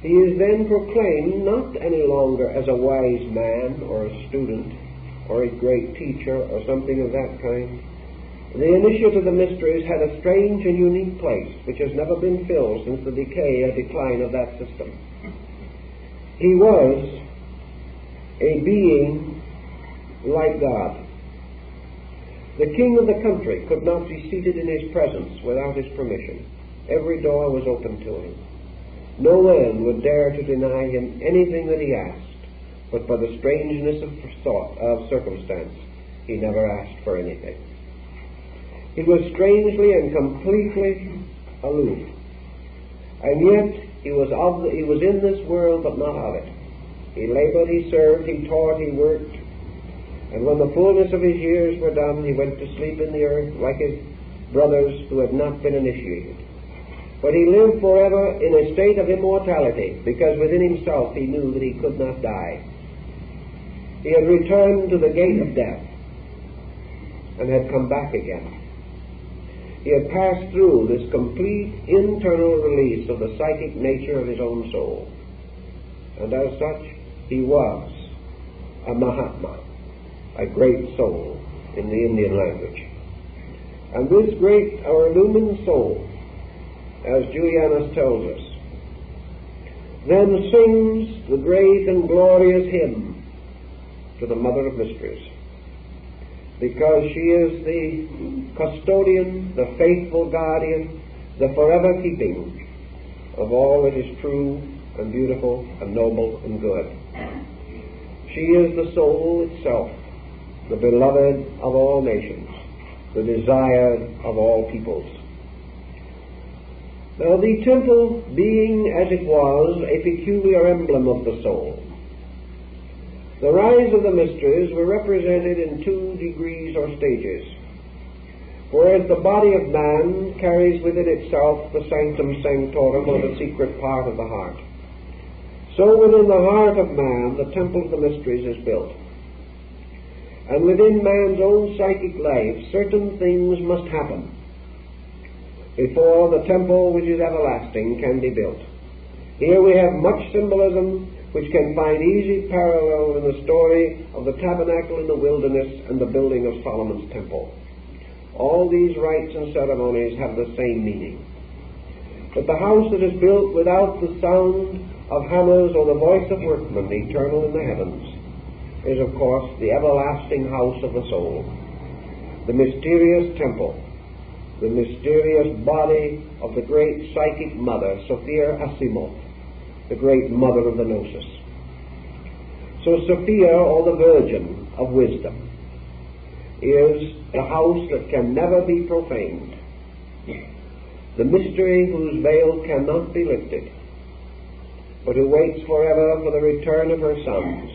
He is then proclaimed not any longer as a wise man or a student or a great teacher or something of that kind. The initiate of the mysteries had a strange and unique place which has never been filled since the decay and decline of that system. He was a being like God. The king of the country could not be seated in his presence without his permission. Every door was open to him. No man would dare to deny him anything that he asked, but by the strangeness of thought, of circumstance, he never asked for anything. He was strangely and completely aloof, and yet he was in this world but not of it. He labored, he served, he taught, he worked, and when the fullness of his years were done, he went to sleep in the earth like his brothers who had not been initiated. But he lived forever in a state of immortality, because within himself he knew that he could not die. He had returned to the gate of death and had come back again. He had passed through this complete internal release of the psychic nature of his own soul. And as such, he was a Mahatma, a great soul in the Indian language. And this great or illumined soul, as Julian tells us, then sings the great and glorious hymn to the Mother of Mysteries, because she is the custodian, the faithful guardian, the forever keeping of all that is true and beautiful and noble and good. She is the soul itself, the beloved of all nations, the desired of all peoples. Now, the temple being, as it was, a peculiar emblem of the soul, the rise of the mysteries were represented in 2 degrees or stages. Whereas the body of man carries within itself the sanctum sanctorum, or the secret part of the heart, so within the heart of man the temple of the mysteries is built. And within man's own psychic life certain things must happen before the temple which is everlasting can be built. Here we have much symbolism which can find easy parallel in the story of the tabernacle in the wilderness and the building of Solomon's temple. All these rites and ceremonies have the same meaning. But the house that is built without the sound of hammers or the voice of workmen, eternal in the heavens, is of course the everlasting house of the soul, the mysterious temple, the mysterious body of the great psychic mother, Sophia Asimov, the great mother of the Gnosis. So Sophia, or the Virgin of Wisdom, is the house that can never be profaned, the mystery whose veil cannot be lifted, but who waits forever for the return of her sons,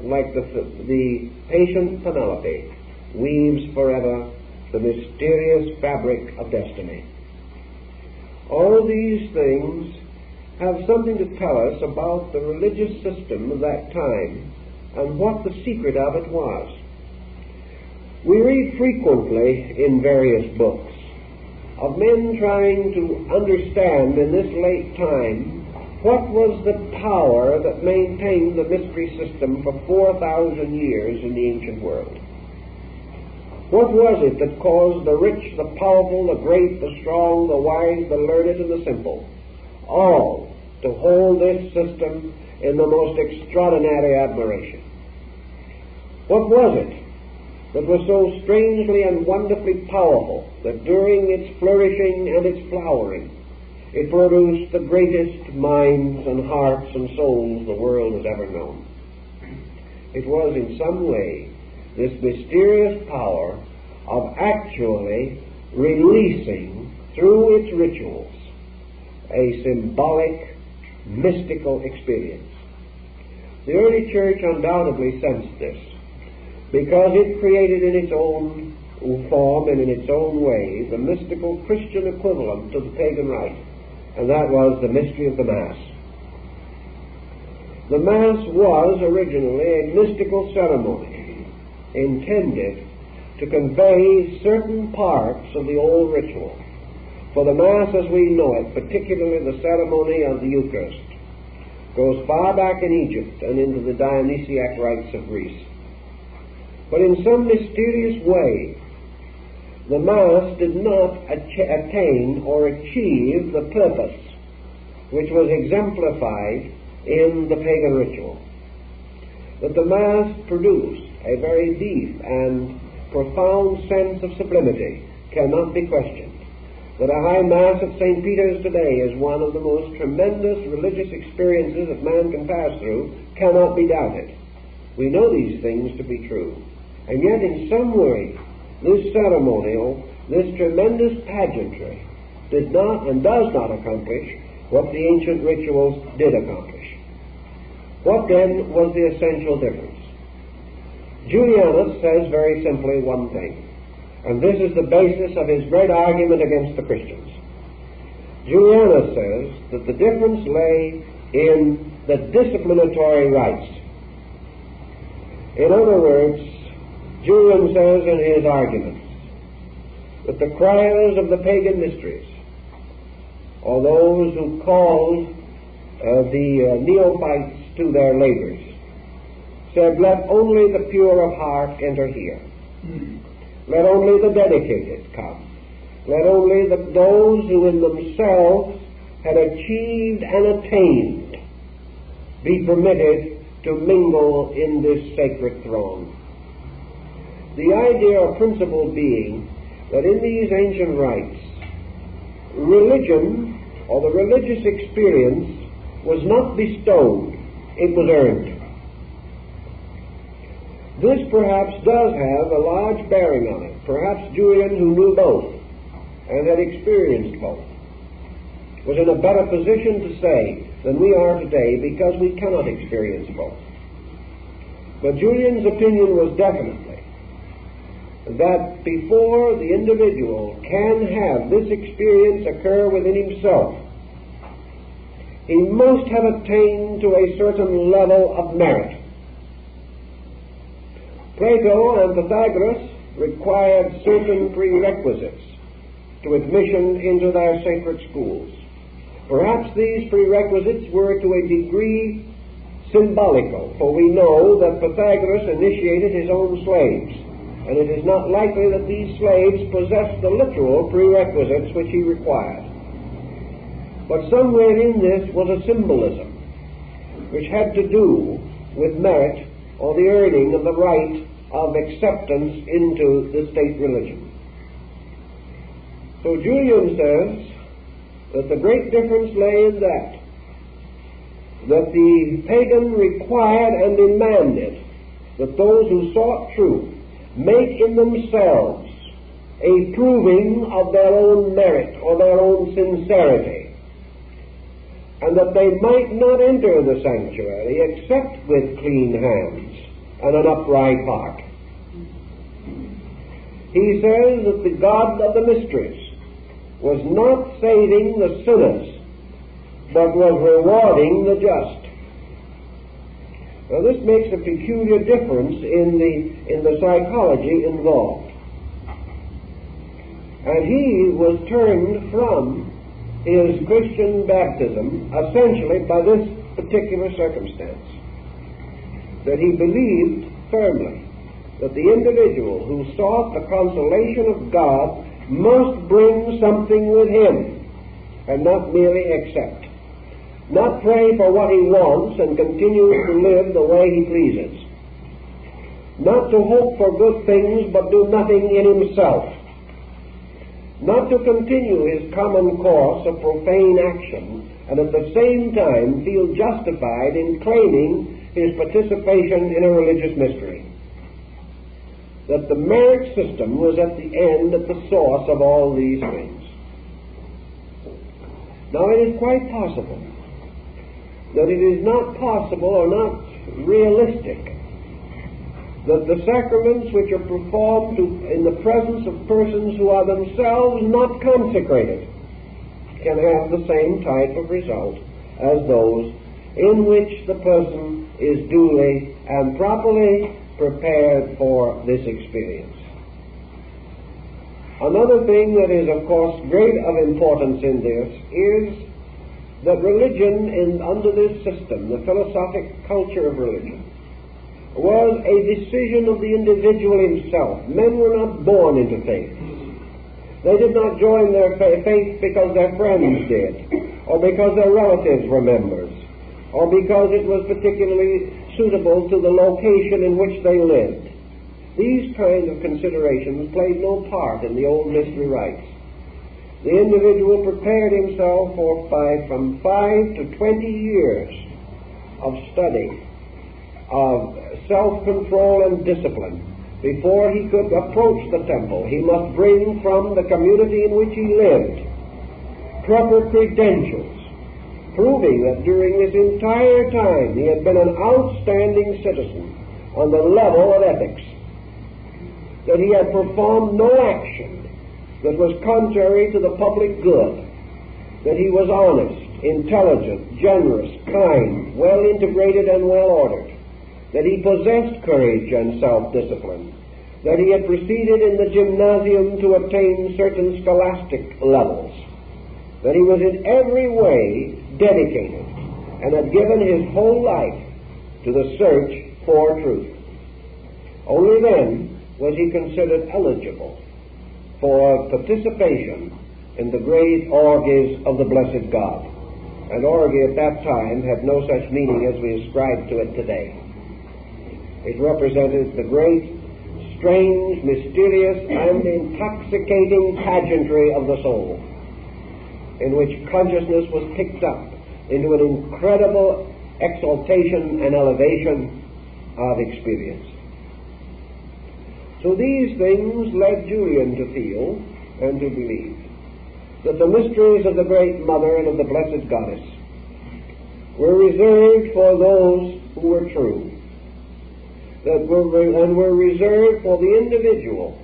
like the patient Penelope weaves forever the mysterious fabric of destiny. All these things have something to tell us about the religious system of that time and what the secret of it was. We read frequently in various books of men trying to understand in this late time what was the power that maintained the mystery system for 4,000 years in the ancient world. What was it that caused the rich, the powerful, the great, the strong, the wise, the learned, and the simple, all to hold this system in the most extraordinary admiration? What was it that was so strangely and wonderfully powerful that during its flourishing and its flowering it produced the greatest minds and hearts and souls the world has ever known? It was in some way this mysterious power of actually releasing through its rituals a symbolic, mystical experience. The early church undoubtedly sensed this, because it created in its own form and in its own way the mystical Christian equivalent to the pagan rite, and that was the mystery of the Mass. The Mass was originally a mystical ceremony intended to convey certain parts of the old ritual, For the Mass as we know it, particularly the ceremony of the Eucharist, goes far back in Egypt and into the Dionysiac rites of Greece. But in some mysterious way, the Mass did not attain or achieve the purpose which was exemplified in the pagan ritual. That the Mass produced a very deep and profound sense of sublimity cannot be questioned. That a high Mass at St. Peter's today is one of the most tremendous religious experiences that man can pass through cannot be doubted. We know these things to be true. And yet in some way, this ceremonial, this tremendous pageantry did not and does not accomplish what the ancient rituals did accomplish. What then was the essential difference? Julian says very simply one thing. And this is the basis of his great argument against the Christians. Julian says that the difference lay in the disciplinatory rites. In other words, Julian says in his arguments that the criers of the pagan mysteries, or those who called the neophytes to their labors, said, let only the pure of heart enter here. Let only the dedicated come. Let only those who in themselves had achieved and attained be permitted to mingle in this sacred throng. The idea or principle being that in these ancient rites, religion or the religious experience was not bestowed, it was earned. This perhaps does have a large bearing on it. Perhaps Julian, who knew both and had experienced both, was in a better position to say than we are today because we cannot experience both. But Julian's opinion was definitely that before the individual can have this experience occur within himself, he must have attained to a certain level of merit. Plato and Pythagoras required certain prerequisites to admission into their sacred schools. Perhaps these prerequisites were to a degree symbolical, for we know that Pythagoras initiated his own slaves, and it is not likely that these slaves possessed the literal prerequisites which he required. But somewhere in this was a symbolism which had to do with merit or the earning of the right of acceptance into the state religion. So Julian says that the great difference lay in that the pagan required and demanded that those who sought truth make in themselves a proving of their own merit or their own sincerity, and that they might not enter the sanctuary except with clean hands and an upright heart. He says that the God of the mysteries was not saving the sinners, but was rewarding the just. Now this makes a peculiar difference in the psychology involved. And he was turned from his Christian baptism essentially by this particular circumstance, that he believed firmly that the individual who sought the consolation of God must bring something with him and not merely accept. Not pray for what he wants and continue to live the way he pleases. Not to hope for good things but do nothing in himself. Not to continue his common course of profane action and at the same time feel justified in claiming his participation in a religious mystery. That the merit system was at the end, at the source of all these things. Now it is quite possible that it is not possible or not realistic that the sacraments which are performed in the presence of persons who are themselves not consecrated can have the same type of result as those in which the person is duly and properly prepared for this experience. Another thing that is, of course, great of importance in this is that religion, under this system, the philosophic culture of religion, was a decision of the individual himself. Men were not born into faith. They did not join their faith because their friends did, or because their relatives were members, or because it was particularly suitable to the location in which they lived. These kinds of considerations played no part in the old mystery rites. The individual prepared himself for from 5 to 20 years of study, of self-control and discipline before he could approach the temple. He must bring from the community in which he lived proper credentials, proving that during this entire time he had been an outstanding citizen on the level of ethics, that he had performed no action that was contrary to the public good, that he was honest, intelligent, generous, kind, well integrated and well ordered, that he possessed courage and self-discipline, that he had proceeded in the gymnasium to attain certain scholastic levels, that he was in every way dedicated and had given his whole life to the search for truth. Only then was he considered eligible for participation in the great orgies of the blessed God. An orgy at that time had no such meaning as we ascribe to it today. It represented the great, strange, mysterious, and intoxicating pageantry of the soul, in which consciousness was picked up into an incredible exaltation and elevation of experience. So these things led Julian to feel and to believe that the mysteries of the Great Mother and of the Blessed Goddess were reserved for those who were true, and were reserved for the individual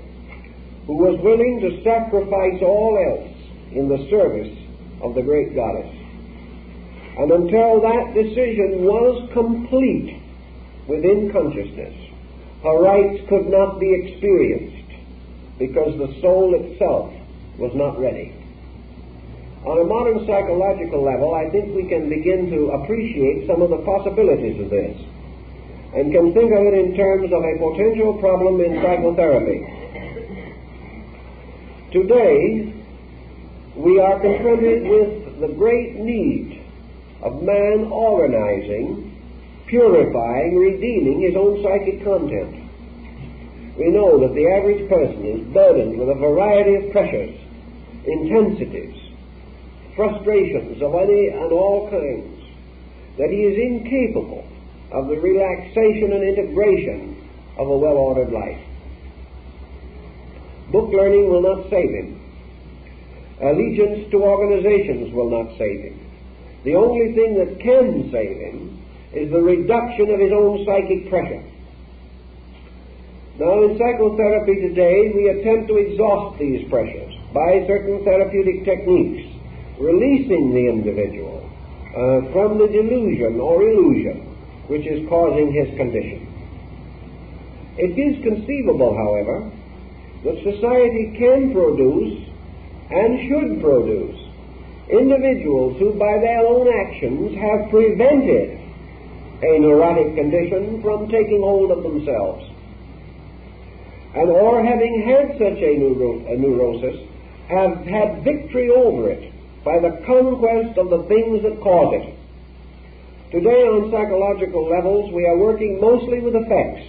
who was willing to sacrifice all else in the service of the Great Goddess. And until that decision was complete within consciousness, her rights could not be experienced because the soul itself was not ready. On a modern psychological level, I think we can begin to appreciate some of the possibilities of this, and can think of it in terms of a potential problem in psychotherapy. Today, we are confronted with the great need of man organizing, purifying, redeeming his own psychic content. We know that the average person is burdened with a variety of pressures, intensities, frustrations of any and all kinds, that he is incapable of the relaxation and integration of a well-ordered life. Book learning will not save him. Allegiance to organizations will not save him. The only thing that can save him is the reduction of his own psychic pressure. Now, in psychotherapy today, we attempt to exhaust these pressures by certain therapeutic techniques, releasing the individual from the delusion or illusion which is causing his condition. It is conceivable, however, that society can produce and should produce individuals who, by their own actions, have prevented a neurotic condition from taking hold of themselves, and or having had such a neurosis, have had victory over it by the conquest of the things that cause it. Today, on psychological levels, we are working mostly with effects,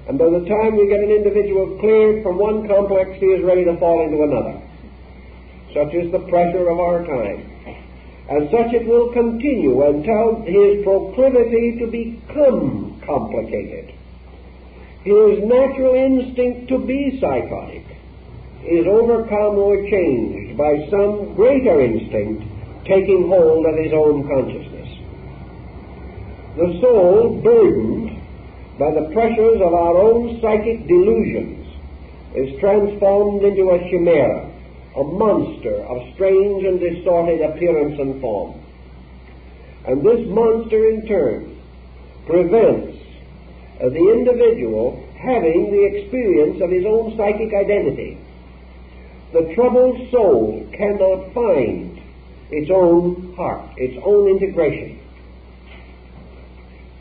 and by the time we get an individual cleared from one complex, he is ready to fall into another. Such is the pressure of our time. And such it will continue until his proclivity to become complicated, his natural instinct to be psychotic, is overcome or changed by some greater instinct taking hold of his own consciousness. The soul, burdened by the pressures of our own psychic delusions, is transformed into a chimera, a monster of strange and distorted appearance and form. And this monster, in turn, prevents the individual having the experience of his own psychic identity. the troubled soul cannot find its own heart, its own integration.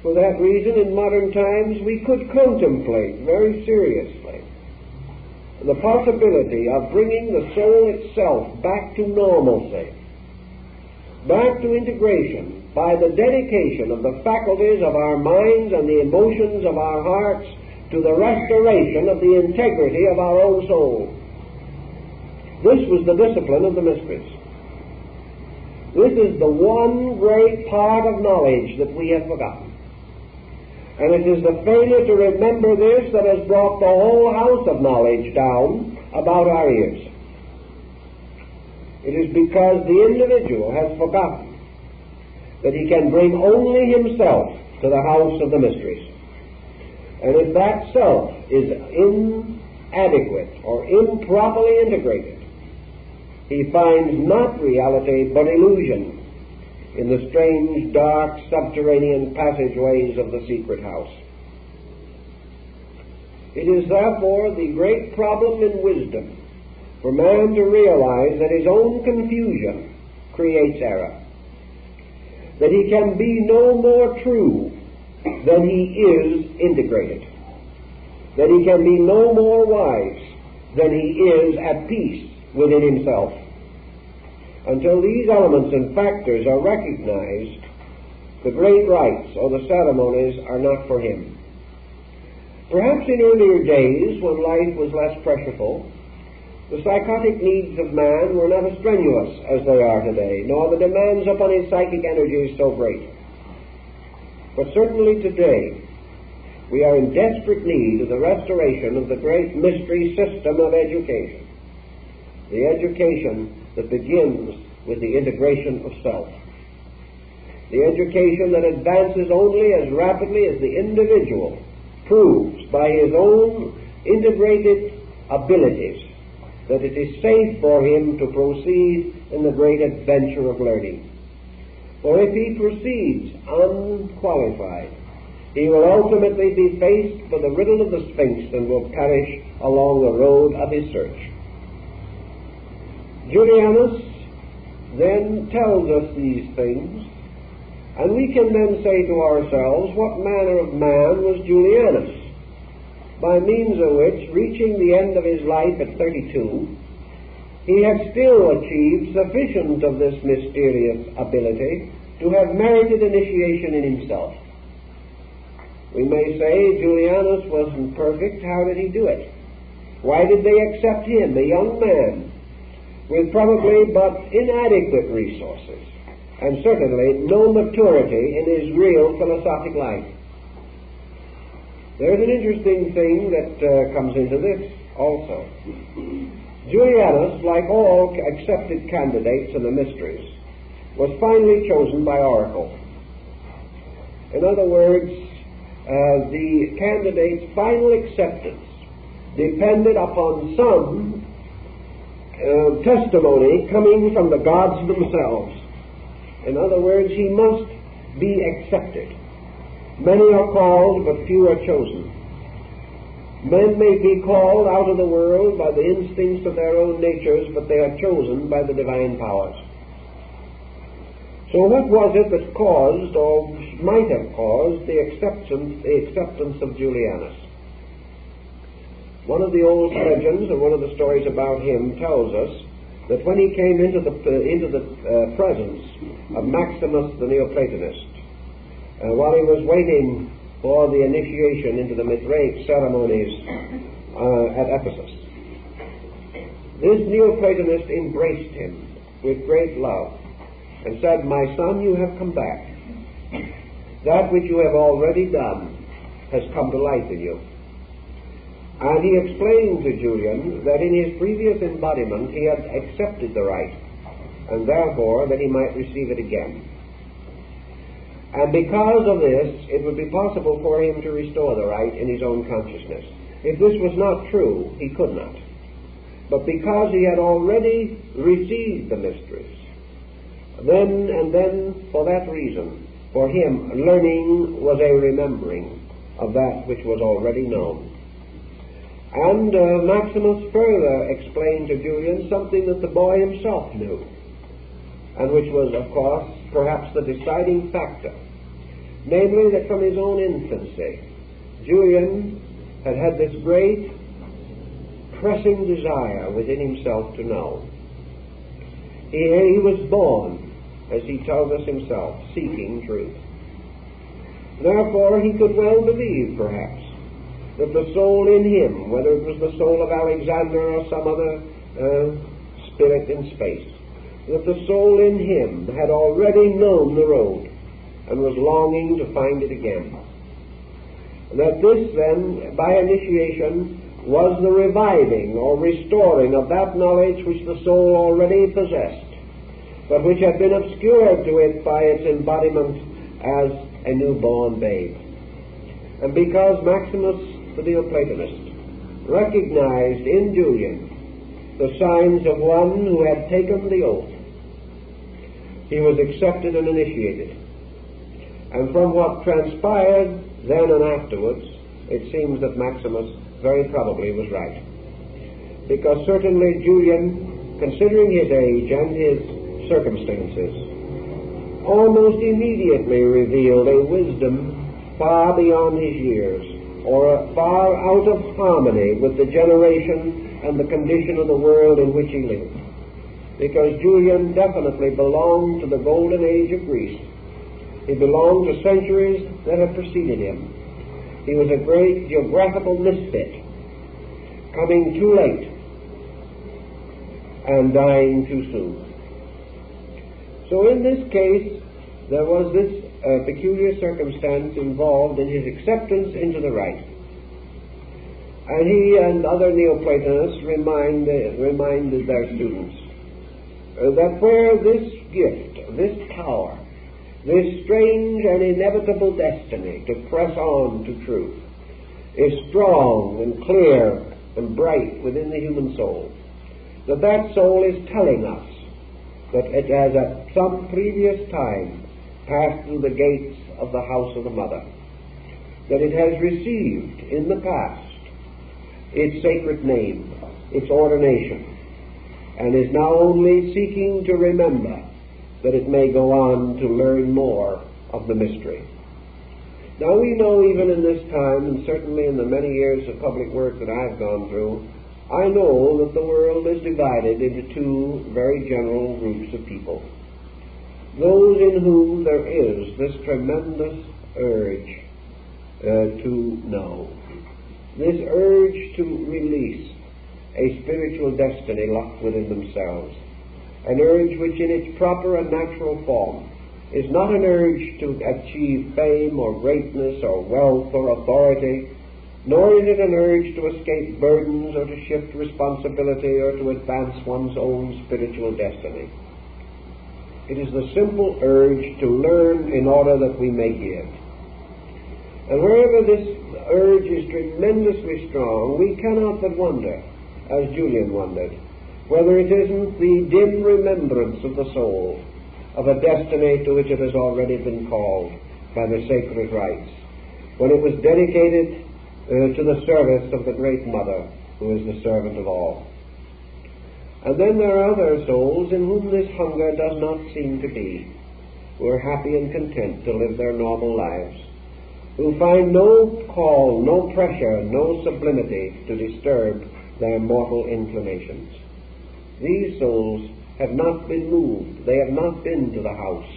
For that reason, in modern times, we could contemplate very seriously the possibility of bringing the soul itself back to normalcy, back to integration, by the dedication of the faculties of our minds and the emotions of our hearts to the restoration of the integrity of our own soul. This was the discipline of the mysteries. This is the one great part of knowledge that we have forgotten. And it is the failure to remember this that has brought the whole house of knowledge down about our ears. It is because the individual has forgotten that he can bring only himself to the house of the mysteries. And if that self is inadequate or improperly integrated, he finds not reality but illusion in the strange, dark, subterranean passageways of the secret house. It is therefore the great problem in wisdom for man to realize that his own confusion creates error, that he can be no more true than he is integrated, that he can be no more wise than he is at peace within himself. Until these elements and factors are recognized, the great rites or the ceremonies are not for him. Perhaps in earlier days, when life was less pressureful, the psychotic needs of man were not as strenuous as they are today, nor the demands upon his psychic energies so great. But certainly today, we are in desperate need of the restoration of the great mystery system of education, the education that begins with the integration of self, the education that advances only as rapidly as the individual proves by his own integrated abilities that it is safe for him to proceed in the great adventure of learning. For if he proceeds unqualified, he will ultimately be faced with the riddle of the Sphinx and will perish along the road of his search. Julianus then tells us these things, and we can then say to ourselves, what manner of man was Julianus, by means of which, reaching the end of his life at 32, he had still achieved sufficient of this mysterious ability to have merited initiation in himself. We may say Julianus wasn't perfect. How did he do it? Why did they accept him, a young man, with probably but inadequate resources, and certainly no maturity in his real philosophic life? There's an interesting thing that comes into this also. Julianus, like all accepted candidates in the mysteries, was finally chosen by oracle. In other words, the candidate's final acceptance depended upon some testimony coming from the gods themselves. In other words, he must be accepted. Many are called, but few are chosen. Men may be called out of the world by the instincts of their own natures, but they are chosen by the divine powers. So what was it that caused, or might have caused, the acceptance of Julianus? One of the old legends, or one of the stories about him, tells us that when he came into the presence of Maximus the Neoplatonist, while he was waiting for the initiation into the Mithraic ceremonies at Ephesus, this Neoplatonist embraced him with great love and said, "My son, you have come back. That which you have already done has come to life in you." And he explained to Julian that in his previous embodiment he had accepted the right, and therefore that he might receive it again. And because of this, it would be possible for him to restore the right in his own consciousness. If this was not true, he could not. But because he had already received the mysteries, then for that reason, for him, learning was a remembering of that which was already known. And Maximus further explained to Julian something that the boy himself knew, and which was, of course, perhaps the deciding factor, namely that from his own infancy, Julian had had this great, pressing desire within himself to know. He was born, as he tells us himself, seeking truth. Therefore, he could well believe, perhaps, that the soul in him, whether it was the soul of Alexander or some other spirit in space, that the soul in him had already known the road and was longing to find it again. That this then, by initiation, was the reviving or restoring of that knowledge which the soul already possessed, but which had been obscured to it by its embodiment as a newborn babe. And because Maximus, the Neoplatonist, recognized in Julian the signs of one who had taken the oath, he was accepted and initiated. And from what transpired then and afterwards, it seems that Maximus very probably was right. Because certainly Julian, considering his age and his circumstances, almost immediately revealed a wisdom far beyond his years, or far out of harmony with the generation and the condition of the world in which he lived. Because Julian definitely belonged to the golden age of Greece. He belonged to centuries that had preceded him. He was a great geographical misfit, coming too late and dying too soon. So in this case, there was this peculiar circumstance involved in his acceptance into the right. And he and other Neoplatonists reminded their students that where this gift, this power, this strange and inevitable destiny to press on to truth is strong and clear and bright within the human soul, that soul is telling us that it has at some previous time passed through the gates of the house of the mother, that it has received in the past its sacred name, its ordination, and is now only seeking to remember that it may go on to learn more of the mystery. Now we know even in this time, and certainly in the many years of public work that I've gone through, I know that the world is divided into two very general groups of people. Those in whom there is this tremendous urge to know, this urge to release a spiritual destiny locked within themselves, an urge which in its proper and natural form is not an urge to achieve fame or greatness or wealth or authority, nor is it an urge to escape burdens or to shift responsibility or to advance one's own spiritual destiny. It is the simple urge to learn in order that we may give. And wherever this urge is tremendously strong, we cannot but wonder, as Julian wondered, whether it isn't the dim remembrance of the soul of a destiny to which it has already been called by the sacred rites, when it was dedicated to the service of the great Mother, who is the servant of all. And then there are other souls in whom this hunger does not seem to be, who are happy and content to live their normal lives, who find no call, no pressure, no sublimity to disturb their mortal inclinations. These souls have not been moved. They have not been to the house.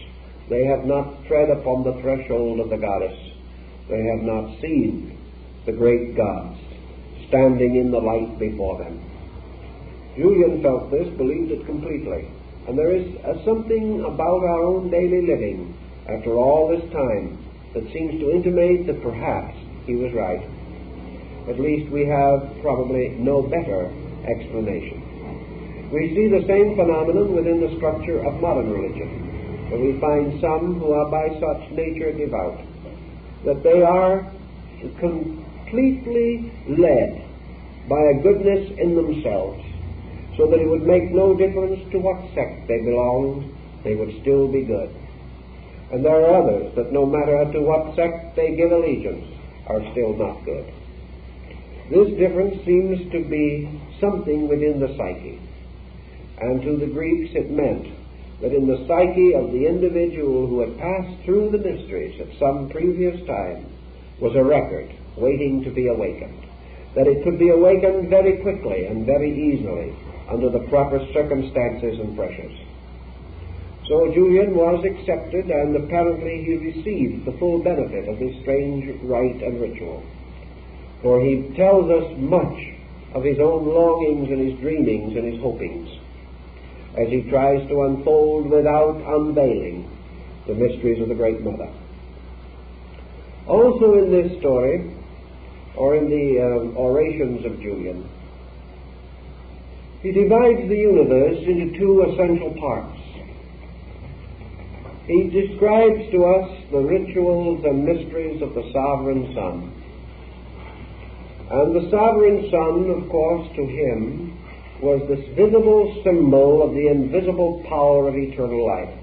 They have not tread upon the threshold of the goddess. They have not seen the great gods standing in the light before them. Julian felt this, believed it completely. And there is something about our own daily living after all this time that seems to intimate that perhaps he was right. At least we have probably no better explanation. We see the same phenomenon within the structure of modern religion, where we find some who are by such nature devout, that they are completely led by a goodness in themselves, so that it would make no difference to what sect they belonged, they would still be good. And there are others that no matter to what sect they give allegiance are still not good. This difference seems to be something within the psyche. And to the Greeks it meant that in the psyche of the individual who had passed through the mysteries at some previous time was a record waiting to be awakened. That it could be awakened very quickly and very easily under the proper circumstances and pressures. So Julian was accepted, and apparently he received the full benefit of this strange rite and ritual. For he tells us much of his own longings and his dreamings and his hopings as he tries to unfold without unveiling the mysteries of the Great Mother. Also in this story, or in the orations of Julian, he divides the universe into two essential parts. He describes to us the rituals and mysteries of the Sovereign Son. And the Sovereign Son, of course, to him, was this visible symbol of the invisible power of eternal life.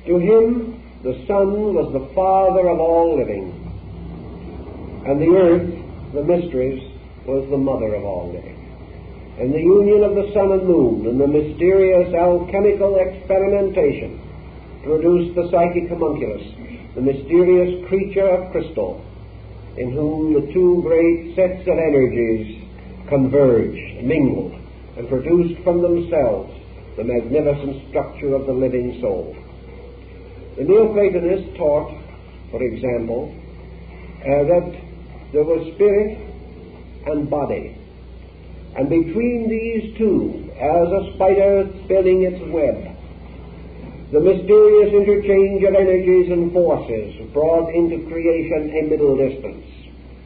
To him, the Son was the Father of all living, and the earth, the mysteries, was the mother of all living. And the union of the sun and moon and the mysterious alchemical experimentation produced the psychic homunculus, the mysterious creature of crystal, in whom the two great sets of energies converged, mingled, and produced from themselves the magnificent structure of the living soul. The Neoplatonists taught, for example, that there was spirit and body, and between these two, as a spider spinning its web, the mysterious interchange of energies and forces brought into creation a middle distance,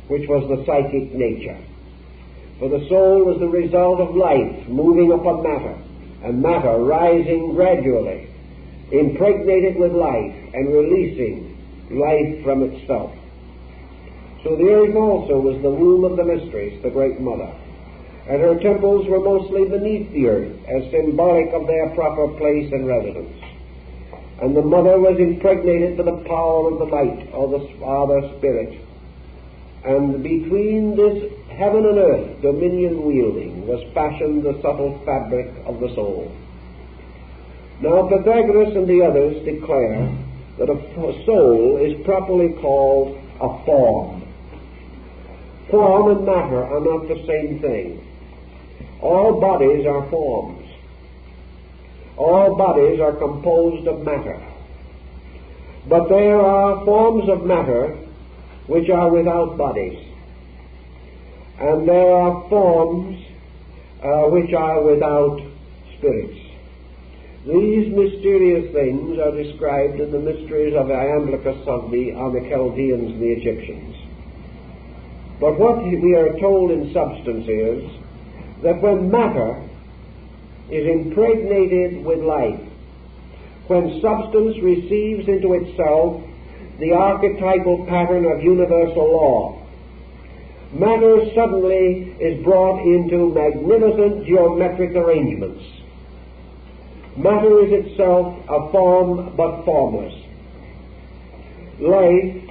which was the psychic nature. For the soul was the result of life moving upon matter, and matter rising gradually, impregnated with life and releasing life from itself. So the earth also was the womb of the mysteries, the Great Mother, and her temples were mostly beneath the earth as symbolic of their proper place and residence. And the mother was impregnated with the power of the light, or the Father Spirit. And between this heaven and earth, dominion wielding, was fashioned the subtle fabric of the soul. Now Pythagoras and the others declare that a soul is properly called a form. Form and matter are not the same thing. All bodies are forms. All bodies are composed of matter. But there are forms of matter which are without bodies. And there are forms which are without spirits. These mysterious things are described in the mysteries of Iamblichus on the Chaldeans and the Egyptians. But what we are told in substance is that when matter is impregnated with life, when substance receives into itself the archetypal pattern of universal law, matter suddenly is brought into magnificent geometric arrangements. Matter is itself a form but formless. Life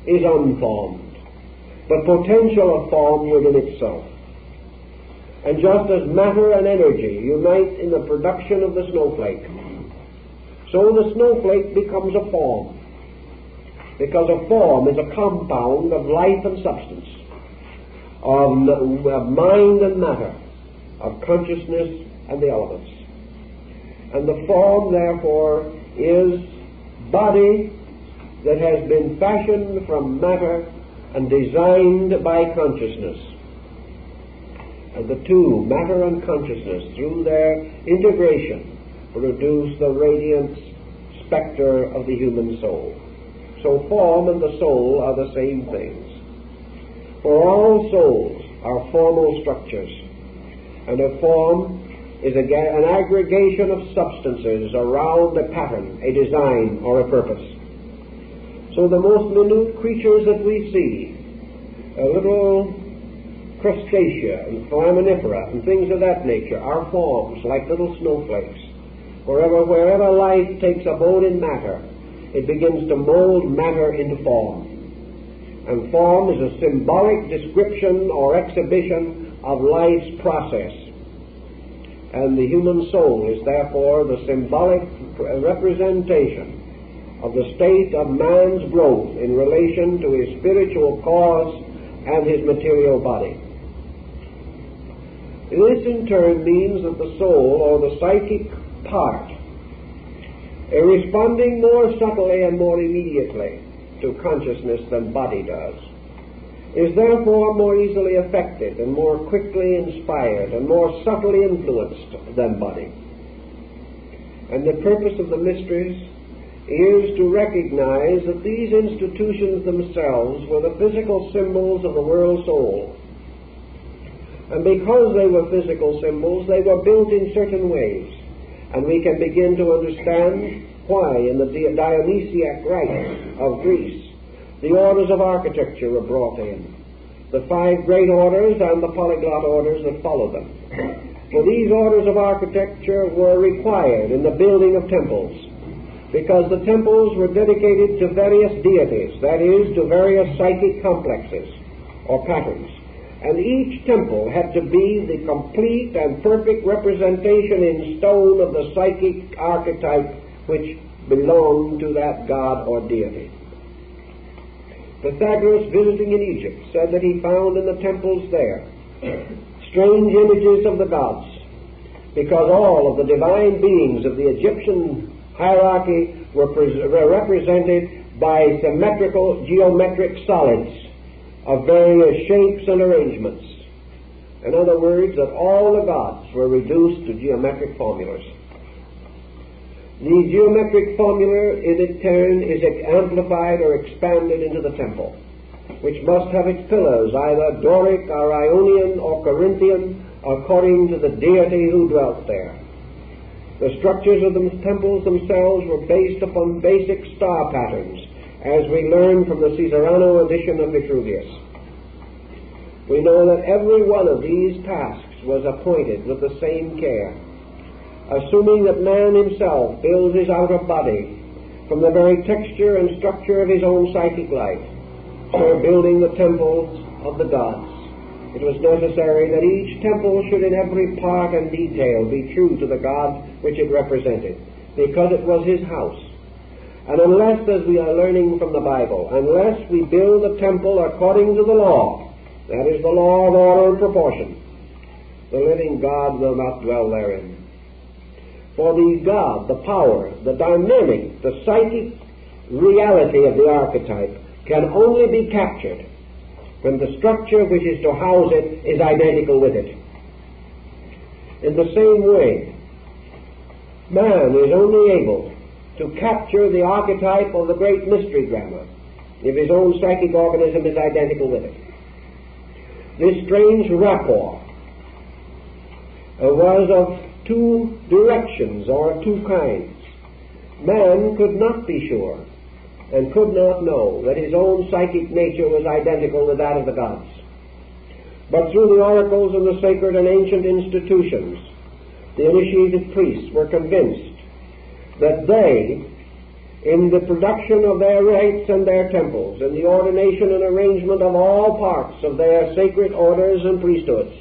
is unformed, but potential of form within itself. And just as matter and energy unite in the production of the snowflake, so the snowflake becomes a form, because a form is a compound of life and substance, of mind and matter, of consciousness and the elements. And the form, therefore, is body that has been fashioned from matter and designed by consciousness. And the two, matter and consciousness, through their integration, produce the radiant spectre of the human soul. So form and the soul are the same things. For all souls are formal structures, and a form is an aggregation of substances around a pattern, a design, or a purpose. So the most minute creatures that we see, little crustacea and foraminifera and things of that nature, are forms like little snowflakes. Wherever life takes abode in matter, it begins to mold matter into form. and form is a symbolic description or exhibition of life's process. And the human soul is therefore the symbolic representation of the state of man's growth in relation to his spiritual cause and his material body. This in turn means that the soul, or the psychic part, responding more subtly and more immediately to consciousness than body does, is therefore more easily affected and more quickly inspired and more subtly influenced than body. And the purpose of the mysteries is to recognize that these institutions themselves were the physical symbols of the world soul. And because they were physical symbols, they were built in certain ways. And we can begin to understand why in the Dionysiac rites of Greece the orders of architecture were brought in, the 5 great orders and the polyglot orders that follow them. For these orders of architecture were required in the building of temples, because the temples were dedicated to various deities, that is, to various psychic complexes or patterns. And each temple had to be the complete and perfect representation in stone of the psychic archetype which belonged to that god or deity. Pythagoras, visiting in Egypt, said that he found in the temples there strange images of the gods, because all of the divine beings of the Egyptian hierarchy were represented by symmetrical geometric solids of various shapes and arrangements. In other words, that all the gods were reduced to geometric formulas. The geometric formula in turn is amplified or expanded into the temple, which must have its pillars either Doric or Ionian or Corinthian according to the deity who dwelt there. The structures of the temples themselves were based upon basic star patterns, as we learn from the Caesarano edition of Vitruvius. We know that every one of these tasks was appointed with the same care, assuming that man himself builds his outer body from the very texture and structure of his own psychic life, so building the temples of the gods. It was necessary that each temple should in every part and detail be true to the god which it represented, because it was his house. And unless, as we are learning from the Bible, unless we build a temple according to the law, that is the law of order and proportion, the living God will not dwell therein. For the God, the power, the dynamic, the psychic reality of the archetype can only be captured when the structure which is to house it is identical with it. In the same way, man is only able to capture the archetype of the great mystery drama if his own psychic organism is identical with it. This strange rapport was of 2 directions or 2 kinds. Man could not be sure and could not know that his own psychic nature was identical with that of the gods. But through the oracles and the sacred and ancient institutions, the initiated priests were convinced that they, in the production of their rites and their temples, in the ordination and arrangement of all parts of their sacred orders and priesthoods,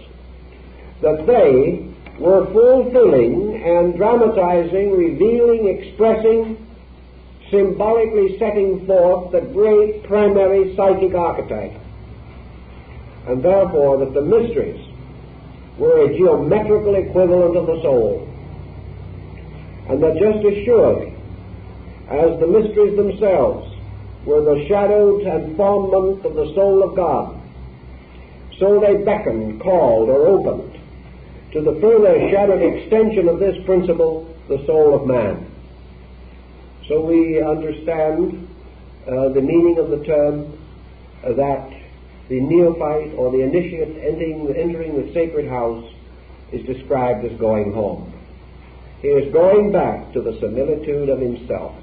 that they were fulfilling and dramatizing, revealing, expressing, symbolically setting forth the great primary psychic archetype, and therefore that the mysteries were a geometrical equivalent of the soul, and that just as surely as the mysteries themselves were the shadowed informment of the soul of God, so they beckoned, called, or opened to the further shadowed extension of this principle, the soul of man. So we understand the meaning of the term that the neophyte or the initiate entering the sacred house is described as going home. He is going back to the similitude of himself.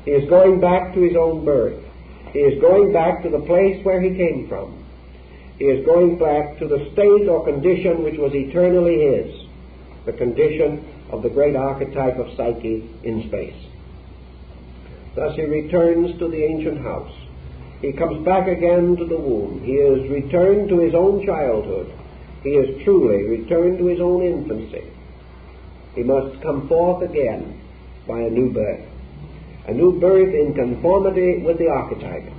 He is going back to his own birth. He is going back to the place where he came from. He is going back to the state or condition which was eternally his, the condition of the great archetype of psyche in space. Thus he returns to the ancient house, He comes back again to the womb. He is returned to his own childhood. He is truly returned to his own infancy. He must come forth again by a new birth. A new birth in conformity with the archetype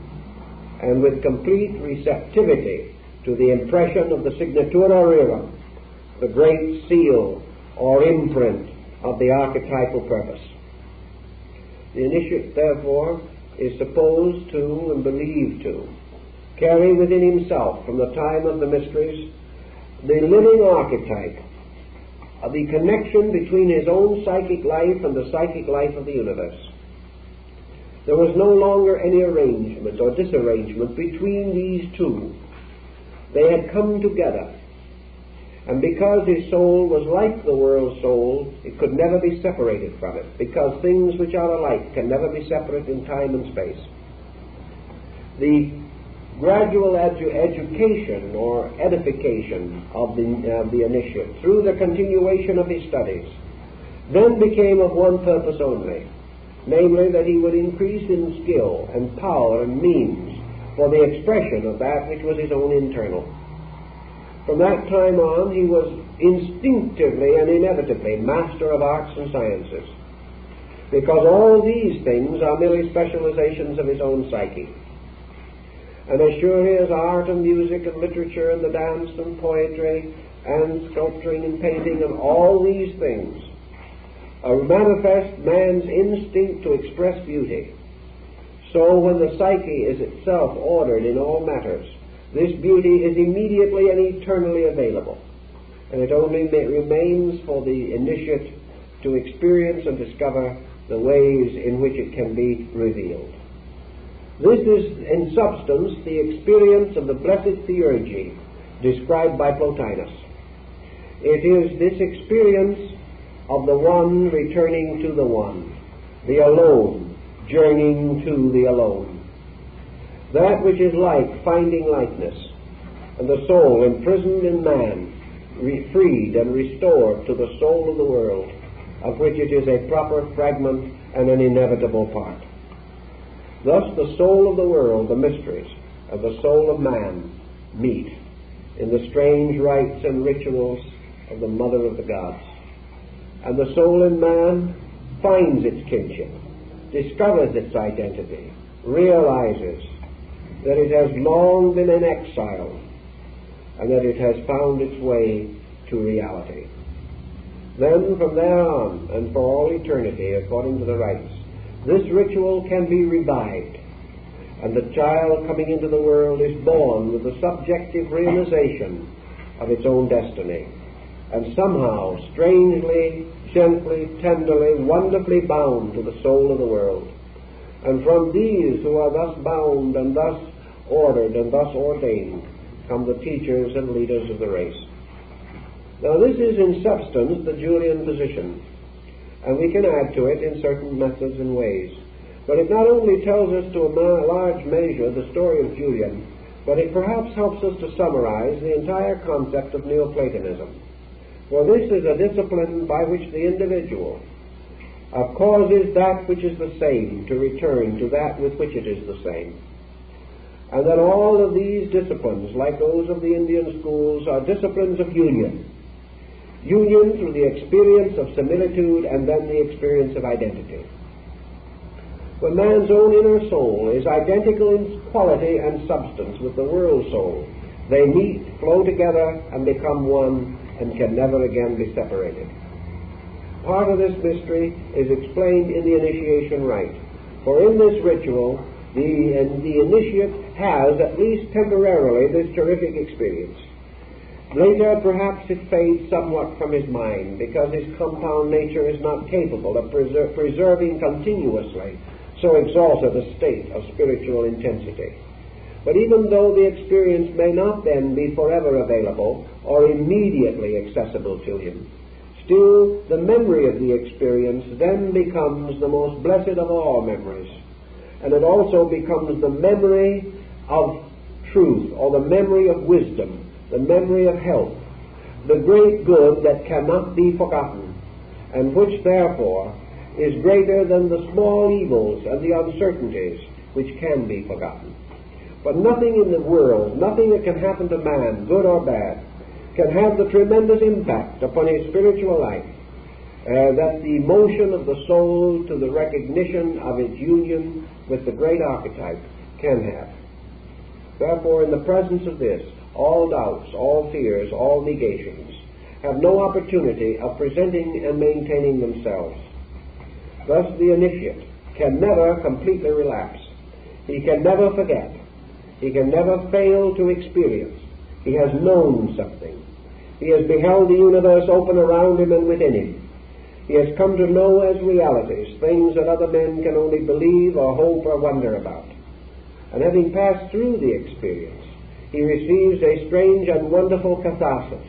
and with complete receptivity to the impression of the signatura rerum, the great seal or imprint of the archetypal purpose. The initiate, therefore, is supposed to and believed to carry within himself, from the time of the mysteries, the living archetype of the connection between his own psychic life and the psychic life of the universe. There was no longer any arrangement or disarrangement between these two. They had come together. And because his soul was like the world soul, it could never be separated from it, because things which are alike can never be separate in time and space. The gradual education or edification of the initiate through the continuation of his studies then became of one purpose only, namely that he would increase in skill and power and means for the expression of that which was his own internal. From that time on, he was instinctively and inevitably master of arts and sciences, because all these things are merely specializations of his own psyche. And as surely as art and music and literature and the dance and poetry and sculpturing and painting and all these things manifest man's instinct to express beauty, so when the psyche is itself ordered in all matters, this beauty is immediately and eternally available, and it only remains for the initiate to experience and discover the ways in which it can be revealed. This is, in substance, the experience of the blessed theurgy described by Plotinus. It is this experience of the one returning to the one, the alone journeying to the alone. That which is like finding likeness, and the soul imprisoned in man, freed and restored to the soul of the world, of which it is a proper fragment and an inevitable part. Thus the soul of the world, the mysteries of the soul of man, meet in the strange rites and rituals of the Mother of the Gods. And the soul in man finds its kinship, discovers its identity, realizes that it has long been in exile, and that it has found its way to reality. Then from there on, and for all eternity, according to the rites, this ritual can be revived, and the child coming into the world is born with the subjective realization of its own destiny, and somehow, strangely, gently, tenderly, wonderfully bound to the soul of the world. And from these who are thus bound and thus ordered and thus ordained come the teachers and leaders of the race. Now this is in substance the Julian position, and we can add to it in certain methods and ways. But it not only tells us to a large measure the story of Julian, but it perhaps helps us to summarize the entire concept of Neoplatonism. For this is a discipline by which the individual causes that which is the same to return to that with which it is the same. And that all of these disciplines, like those of the Indian schools, are disciplines of union. Union through the experience of similitude and then the experience of identity. When man's own inner soul is identical in quality and substance with the world soul, they meet, flow together, and become one, and can never again be separated. Part of this mystery is explained in the initiation rite. For in this ritual, the initiate has, at least temporarily, this terrific experience. Later, perhaps it fades somewhat from his mind, because his compound nature is not capable of preserving continuously so exalted a state of spiritual intensity. But even though the experience may not then be forever available or immediately accessible to him, still the memory of the experience then becomes the most blessed of all memories, and it also becomes the memory of truth, or the memory of wisdom, the memory of health, the great good that cannot be forgotten, and which therefore is greater than the small evils and the uncertainties which can be forgotten. But nothing in the world, nothing that can happen to man, good or bad, can have the tremendous impact upon his spiritual life that the motion of the soul to the recognition of its union with the great archetype can have. Therefore, in the presence of this, all doubts, all fears, all negations have no opportunity of presenting and maintaining themselves. Thus, the initiate can never completely relapse. He can never forget. He can never fail to experience. He has known something. He has beheld the universe open around him and within him. He has come to know as realities things that other men can only believe or hope or wonder about. And having passed through the experience, he receives a strange and wonderful catharsis.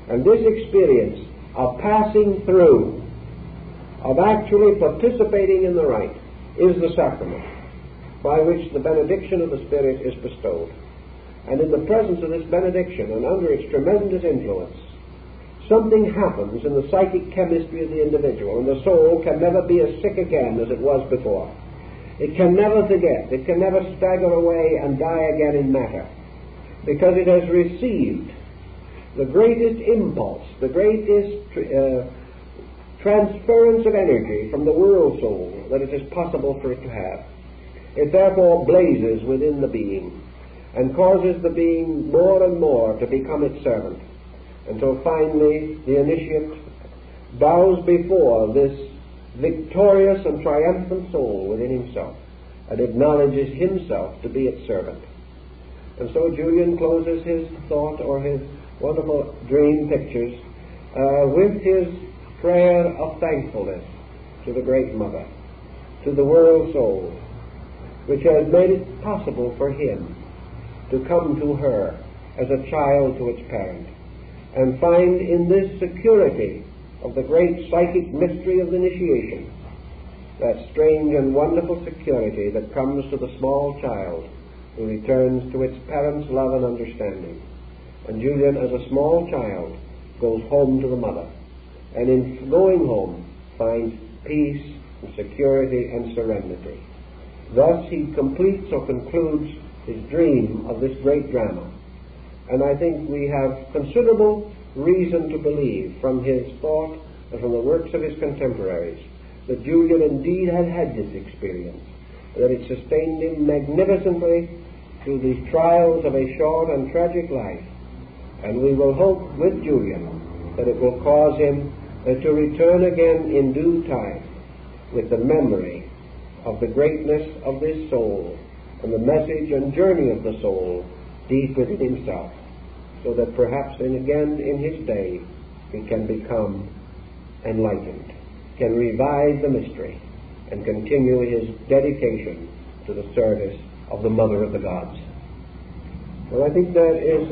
And this experience of passing through, of actually participating in the rite, is the sacrament by which the benediction of the Spirit is bestowed. And in the presence of this benediction and under its tremendous influence, something happens in the psychic chemistry of the individual, and the soul can never be as sick again as it was before. It can never forget. It can never stagger away and die again in matter, because it has received the greatest impulse, the greatest transference of energy from the world soul that it is possible for it to have. It therefore blazes within the being and causes the being more and more to become its servant, until finally the initiate bows before this victorious and triumphant soul within himself and acknowledges himself to be its servant. And so Julian closes his thought or his wonderful dream pictures with his prayer of thankfulness to the Great Mother, to the world soul, which has made it possible for him to come to her as a child to its parent, and find in this security of the great psychic mystery of the initiation that strange and wonderful security that comes to the small child who returns to its parents' love and understanding. And Julian, as a small child, goes home to the mother, and in going home finds peace and security and serenity. Thus he completes or concludes his dream of this great drama. And I think we have considerable reason to believe from his thought and from the works of his contemporaries that Julian indeed had had this experience, that it sustained him magnificently through these trials of a short and tragic life. And we will hope with Julian that it will cause him to return again in due time with the memory of the greatness of this soul and the message and journey of the soul deep within himself, so that perhaps again in his day he can become enlightened, can revive the mystery, and continue his dedication to the service of the Mother of the Gods. Well, I think that is